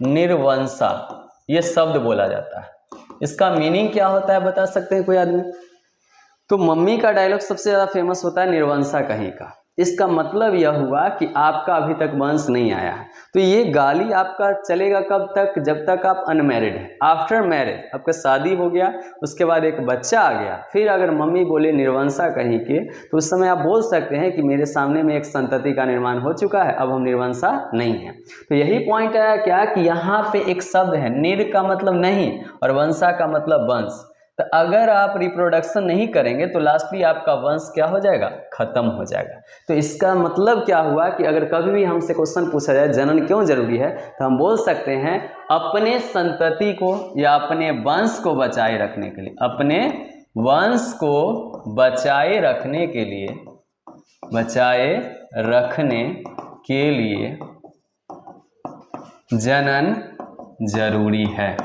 निर्वंशा ये शब्द बोला जाता है। इसका मीनिंग क्या होता है बता सकते हैं कोई आदमी? तो मम्मी का डायलॉग सबसे ज़्यादा फेमस होता है निर्वंशा कहीं का। इसका मतलब यह हुआ कि आपका अभी तक वंश नहीं आया है। तो ये गाली आपका चलेगा कब तक? जब तक आप अनमैरिड हैं। आफ्टर मैरिज आपका शादी हो गया, उसके बाद एक बच्चा आ गया, फिर अगर मम्मी बोले निर्वंशा कहीं के, तो उस समय आप बोल सकते हैं कि मेरे सामने में एक संतति का निर्माण हो चुका है, अब हम निर्वंशा नहीं है। तो यही पॉइंट आया क्या कि यहाँ पे एक शब्द है, निर का मतलब नहीं और वंशा का मतलब वंश। तो अगर आप रिप्रोडक्शन नहीं करेंगे तो लास्टली आपका वंश क्या हो जाएगा? खत्म हो जाएगा। तो इसका मतलब क्या हुआ कि अगर कभी भी हमसे क्वेश्चन पूछा जाए जनन क्यों जरूरी है, तो हम बोल सकते हैं अपने संतति को या अपने वंश को बचाए रखने के लिए, अपने वंश को बचाए रखने के लिए, बचाए रखने के लिए जनन जरूरी है,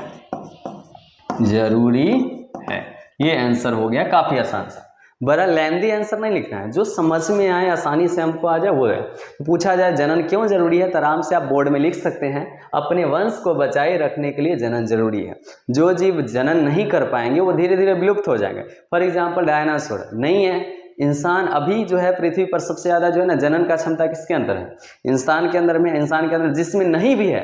जरूरी है। ये आंसर हो गया, काफी आसान सा। बड़ा लेंदी आंसर नहीं लिखना है, जो समझ में आए आसानी से हमको आ जाए वो है। पूछा जाए जनन क्यों जरूरी है तो आराम से आप बोर्ड में लिख सकते हैं अपने वंश को बचाए रखने के लिए जनन जरूरी है। जो जीव जनन नहीं कर पाएंगे वो धीरे धीरे विलुप्त हो जाएंगे। फॉर एग्जाम्पल डायनासोर नहीं है, इंसान अभी जो है पृथ्वी पर सबसे ज़्यादा जो है ना जनन का क्षमता किसके अंदर है? इंसान के अंदर में। इंसान के अंदर जिसमें नहीं भी है